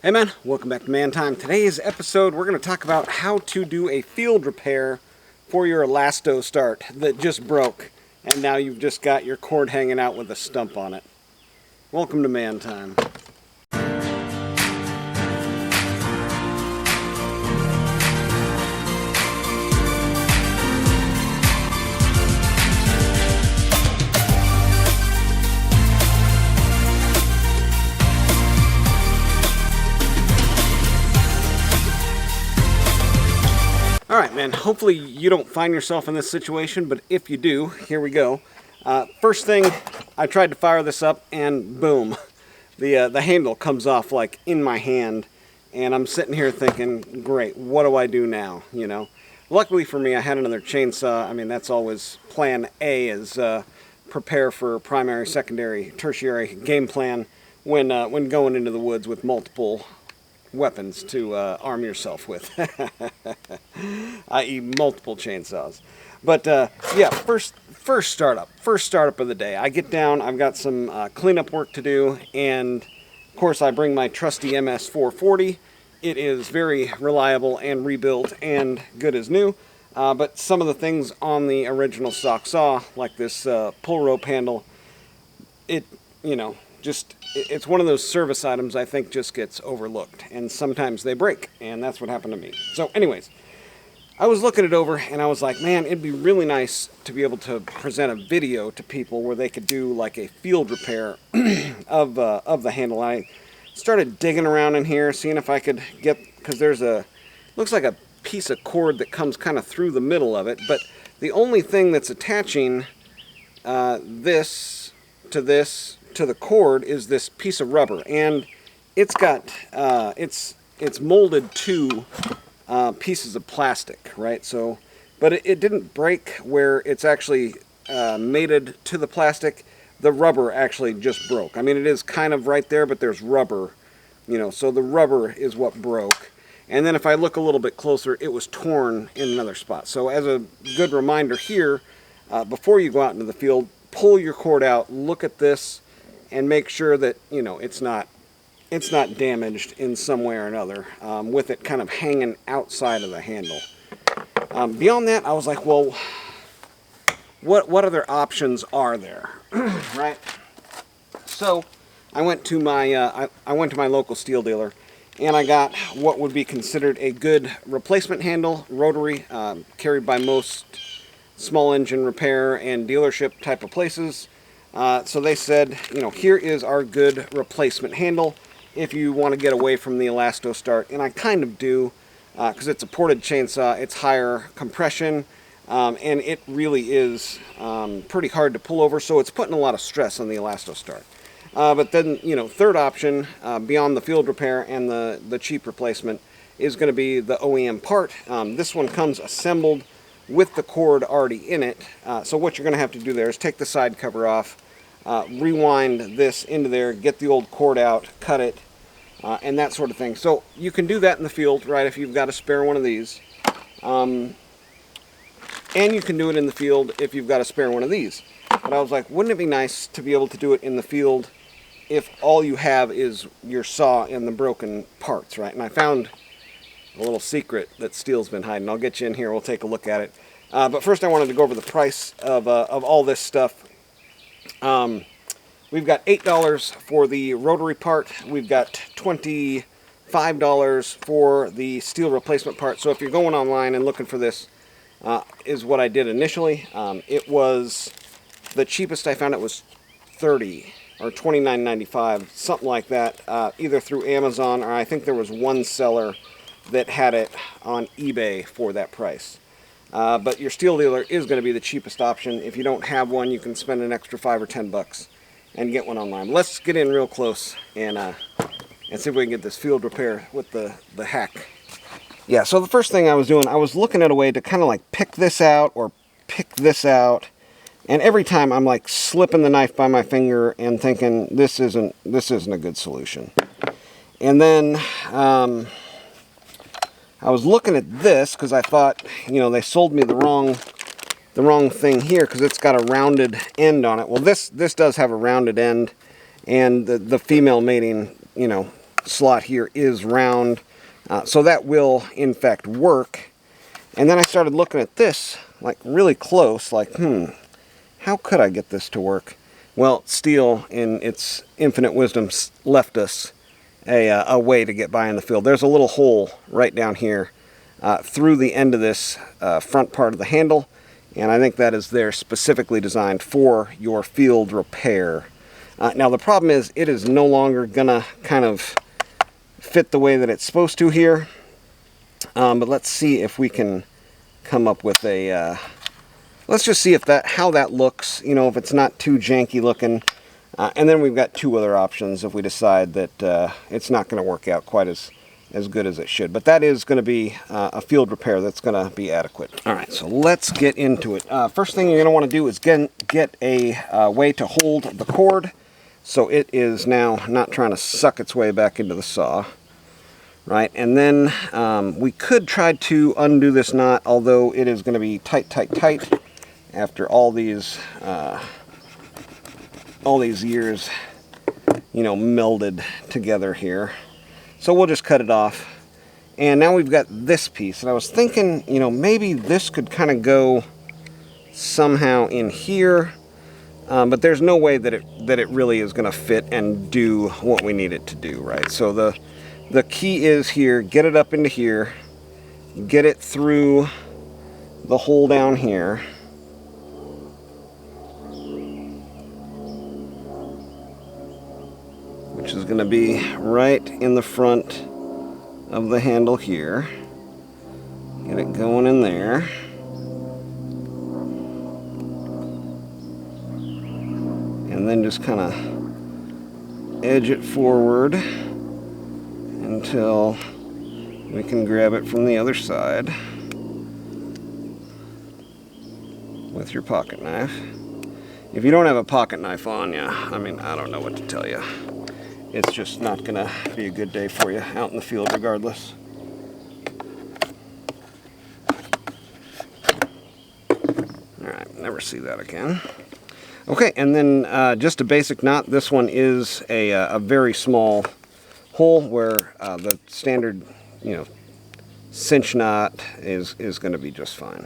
Hey man, welcome back to Man Time. Today's episode we're going to talk about how to do a field repair for your Elastostart that just broke and now you've just got your cord hanging out with a stump on it. Welcome to Man Time. Alright man, hopefully you don't find yourself in this situation, but if you do, here we go. First thing, I tried to fire this up and boom, the handle comes off like in my hand, and I'm sitting here thinking, great, what do I do now, you know? Luckily for me, I had another chainsaw. I mean, that's always plan A, is prepare for primary, secondary, tertiary game plan when going into the woods with multiple weapons to arm yourself with, i.e. multiple chainsaws. But yeah, first startup of the day. I get down, I've got some cleanup work to do, and of course I bring my trusty MS-440. It is very reliable and rebuilt and good as new, but some of the things on the original stock saw, like this pull rope handle, it's one of those service items I think just gets overlooked, and sometimes they break, and that's what happened to me. So anyways, I was looking it over and I was like, man, it'd be really nice to be able to present a video to people where they could do like a field repair of the handle. I started digging around in here, seeing if I could get, because there's looks like a piece of cord that comes kind of through the middle of it, but the only thing that's attaching this to the cord is this piece of rubber, and it's got it's molded to pieces of plastic, right? So, but it didn't break where it's actually mated to the plastic. The rubber actually just broke. I mean, it is kind of right there, but there's rubber, so the rubber is what broke. And then if I look a little bit closer, it was torn in another spot. So as a good reminder here, before you go out into the field, pull your cord out, look at this, and make sure that it's not damaged in some way or another, with it kind of hanging outside of the handle. Beyond that, I was like, well, what other options are there, right? So I went to my local Stihl dealer, and I got what would be considered a good replacement handle, rotary, carried by most small engine repair and dealership type of places. So they said, here is our good replacement handle if you want to get away from the Elastostart. And I kind of do, because it's a ported chainsaw, it's higher compression, and it really is pretty hard to pull over, so it's putting a lot of stress on the Elastostart. But then, third option, beyond the field repair and the cheap replacement, is going to be the OEM part. This one comes assembled with the cord already in it. So what you're going to have to do there is take the side cover off, rewind this into there, get the old cord out, cut it, and that sort of thing. So you can do that in the field, right, if you've got a spare one of these. And you can do it in the field if you've got a spare one of these. But I was like, wouldn't it be nice to be able to do it in the field if all you have is your saw and the broken parts, right? And I found a little secret that Stihl's been hiding. I'll get you in here, we'll take a look at it. But first I wanted to go over the price of all this stuff. We've got $8 for the rotary part. We've got $25 for the Stihl replacement part. So if you're going online and looking for this, is what I did initially. It was, the cheapest I found it was $30 or $29.95, something like that, either through Amazon, or I think there was one seller that had it on eBay for that price. But your Stihl dealer is going to be the cheapest option. If you don't have one, you can spend an extra $5 or $10 and get one online. But let's get in real close and see if we can get this field repair with the hack. Yeah, so the first thing I was doing, I was looking at a way to kind of like pick this out or pick this out, and every time I'm like slipping the knife by my finger and thinking this isn't a good solution. And then I was looking at this because I thought, they sold me the wrong thing here because it's got a rounded end on it. Well, this does have a rounded end, and the female mating, slot here is round. So that will, in fact, work. And then I started looking at this, like really close, like, how could I get this to work? Well, Stihl, in its infinite wisdom, left us a way to get by in the field. There's a little hole right down here through the end of this front part of the handle, and I think that is there specifically designed for your field repair. Now the problem is it is no longer gonna kind of fit the way that it's supposed to here, but let's see if we can come up with a let's just see if how that looks, you know, if it's not too janky looking. And then we've got two other options if we decide that it's not going to work out quite as good as it should. But that is going to be a field repair that's going to be adequate. All right, so let's get into it. First thing you're going to want to do is get a way to hold the cord so it is now not trying to suck its way back into the saw. Right, and then we could try to undo this knot, although it is going to be tight after all these years, you know, melded together here. So we'll just cut it off. And now we've got this piece, and I was thinking, you know, maybe this could kind of go somehow in here, but there's no way that it really is going to fit and do what we need it to do, right? So the key is here, get it up into here, get it through the hole down here, which is going to be right in the front of the handle here. Get it going in there. And then just kind of edge it forward until we can grab it from the other side with your pocket knife. If you don't have a pocket knife on you, I mean, I don't know what to tell you. It's just not going to be a good day for you out in the field regardless. Alright, never see that again. Okay, and then just a basic knot. This one is a very small hole where the standard, you know, cinch knot is going to be just fine.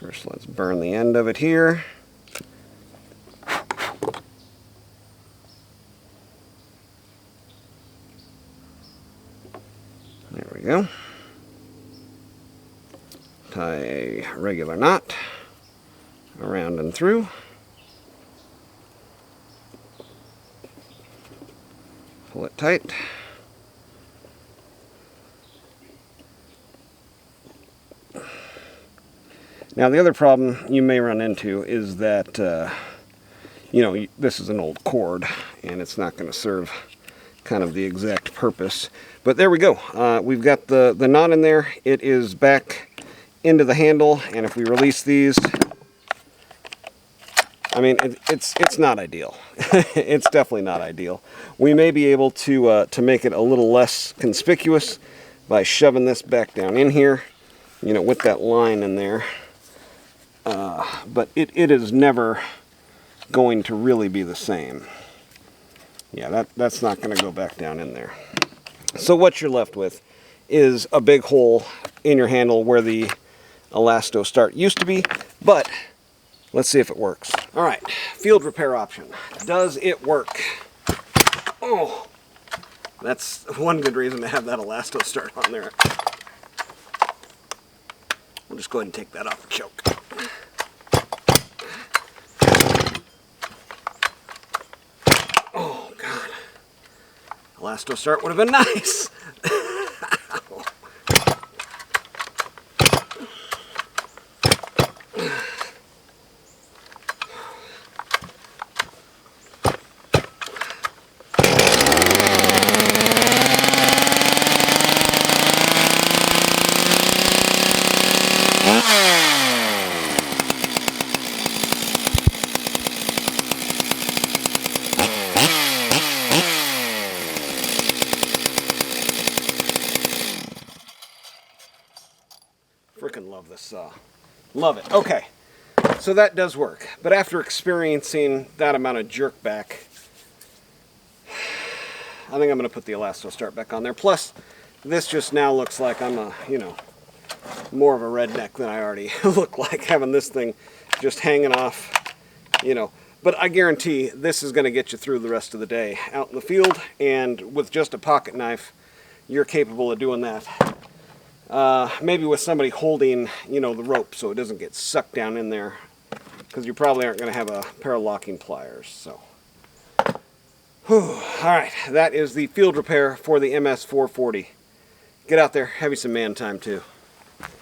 First, let's burn the end of it here. There we go. Tie a regular knot around and through. Pull it tight. Now the other problem you may run into is that, you know, this is an old cord and it's not going to serve kind of the exact purpose. But there we go. We've got the knot in there. It is back into the handle, and if we release these, I mean, it's not ideal. It's definitely not ideal. We may be able to make it a little less conspicuous by shoving this back down in here, you know, with that line in there. But it is never going to really be the same. Yeah, that's not going to go back down in there. So what you're left with is a big hole in your handle where the Elastostart used to be, but let's see if it works. All right, field repair option. Does it work? Oh, that's one good reason to have that Elastostart on there. We'll just go ahead and take that off the choke. Oh, God. Elastostart would have been nice. Freaking love this saw. Love it. Okay, so that does work. But after experiencing that amount of jerk back, I think I'm going to put the Elastostart back on there. Plus, this just now looks like I'm a, you know, more of a redneck than I already look like, having this thing just hanging off, you know. But I guarantee this is going to get you through the rest of the day out in the field, and with just a pocket knife, you're capable of doing that. Maybe with somebody holding, you know, the rope so it doesn't get sucked down in there, because you probably aren't going to have a pair of locking pliers. So, alright, that is the field repair for the MS440. Get out there, have you some man time too.